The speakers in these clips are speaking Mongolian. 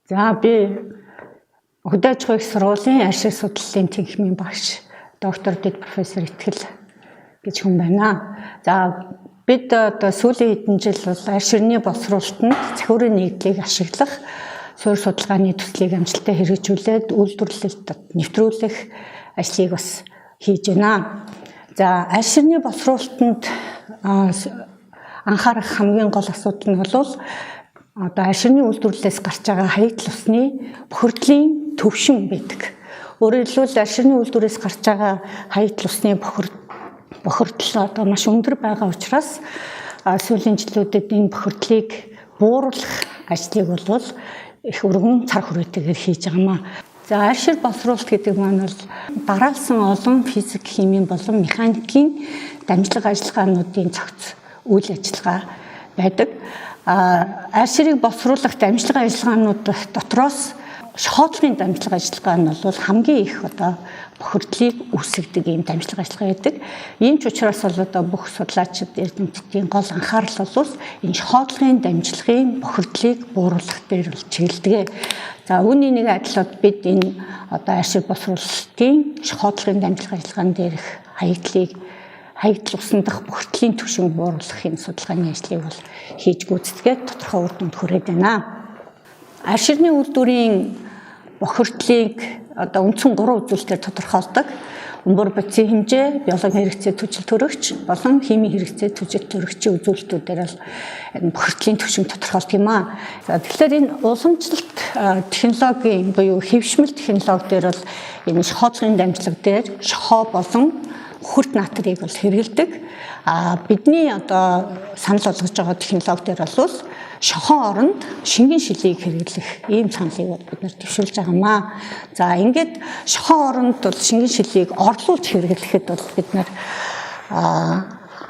За би хөдөө аж ахуйн сургуулийн ашиг судлалын тэнхимийн багш доктор дэд профессор Итгэл гэж хүн байна. За бид одоо сүүлийн хэдэн жил бол арь ширний боловсруулалтанд цахиурын нийтлийг ашиглах суурь судалгааны төслийг амжилттай хэрэгжүүлээд үйлдвэрлэлд нэвтрүүлэх ажлыг бас хийж байна. За арь ширний боловсруулалтанд анхаарах хамгийн гол асуудал нь бол одоо арь ширний үйлдвэрлэлээс гарч байгаа хаягдл усны бохирдлын төвшин байдаг. Өөрөөр хэлбэл арь ширний үйлдвэрээс гарч байгаа хаягдл усны бохирдол одоо маш өндөр байгаа учраас сүүлийн жилүүдэд энэ бохирдлыг бууруулах ажлыг бол их өргөн цар хүрээтэйгээр хийж байгаамаа. За арь шир боловсруулалт гэдэг маань бол дараалсан олон физик, химийн болон механикийн дамжлага ажиллагаануудын цогц үйл ажиллагаа байдаг. Арь ширийг боловсруулах дамжлага ажиллагаанууд дотроос шохоодлогын дамжлага ажиллагаа нь бол хамгийн их одоо бохирдлыг үүсгэдэг ийм дамжлага ажиллагаа байдаг. Ийм ч учраас бол одоо бүх судлаачид эрдэмтдийн гол анхаарал бол энэ шохоодлогын дамжлагын бохирдлыг бууруулах дээр бол чиглэдэг. За үүний нэг адилууд бид энэ одоо арь шир боловсруулалтын шохоодлогын дамжлага ажиллагаан дээрх хаягдл усан дахь бохирдлын түвшин бууруулахын судалгааны ажлыг бол хийж гүйцэтгээд тодорхой үр дүнд хүрээд байна. Арь ширний үйлдвэрийн бохирдлыг одоо үндсэн 3 үзүүлэлтээр тодорхойлдог. Өмбөр бодисын хэмжээ, биологийн хэрэгцээ түжил төрөгч болон химийн хэрэгцээ түжил төрөгчийн үзүүлэлтүүдээр бол бохирдлын түвшин тодорхойлдог юм аа. За тэгэхээр энэ уламжлалт технологийн буюу хэвшмэл технологи дээр бол энэ шохоодлогын дамжлага дээр шохоо болон хүрт натрийг бол хэрэглэдэг. Бидний одоо санал болгож байгаа технологи дээр бол шохоо оронд шингэн шилийг хэрэглэх ийм саналыг бид нар төвшүүлж байгаамаа. За ингээд шохоо оронд бол шингэн шилийг орлуулж хэрэглэхэд бол бид нар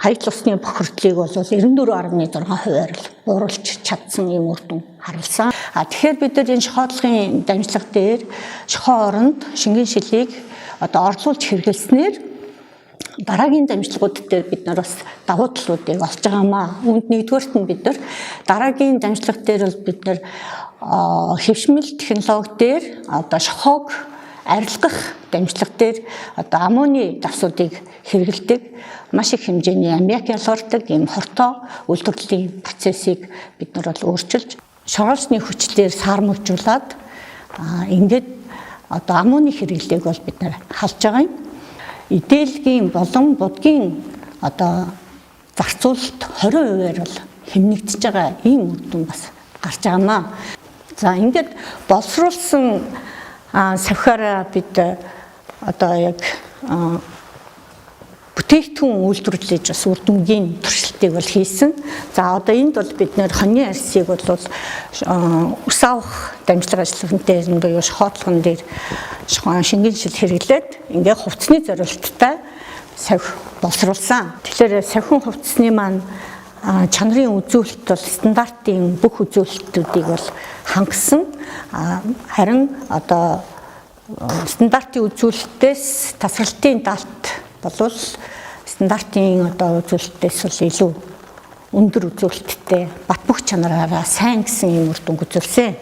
хаягдл усны бохирдлыг бол 94.6%-аар бууруулж чадсан юм үр дүн харуулсан. Тэгэхээр бид нар энэ шохоодлогын дамжлага дээр шохоо оронд шингэн шилийг одоо орлуулж хэрэглэснээр дараагийн дамжлагууд дээр бид нар бас давуу талуудыг олж байгаамаа. Үүнд нэгдүгээрт нь бид нар дараагийн дамжлага дээр бол бид нар хэвшмэл технологи дээр одоо шохоог арилгах дамжлага дээр одоо аммоны давсуудыг хэрэглэдэг. Маш их хэмжээний аммиак ялгардаг ийм хортой үйлдвэрлэлийн процессыг бид нар бол өөрчилж шороолсны хүчлээр саармжуулаад ингээд одоо аммоны хэрэглээг бол бид нар халж байгаа юм. Эдэлгийн болон будгийн одоо зарцуулалт 20%-аар бол хэмнэгдэж байгаа ийм үр дүн бас гарч байгаамаа. За ингээд боловсруулсан савхаараа бид одоо яг бүтээгдэхүүн үйлдвэрлэж бас үр дүнгийн туршилтыг бол хийсэн. За одоо энд бол бид нэр хоньны арьсыг бол ус авах дамжлага ажиллагаан дээр буюу шохоодлогон дээр шингэн шил хэрэглээд ингээ хувцсны зорилттой савх боловсруулсан. Тэгэхээр савхин хувцсны маань чанарын үзүүлэлт бол стандартын бүх үзүүлэлтүүдийг бол хангасан. Харин одоо стандартын үзүүлэлтээс тасралтын даалт болвол стандартын одоо үзүүлэлтээс бол илүү өндөр үзүүлэлттэй бат бөх чанараараа сайн гэсэн юм үр дүн үзүүлсэн.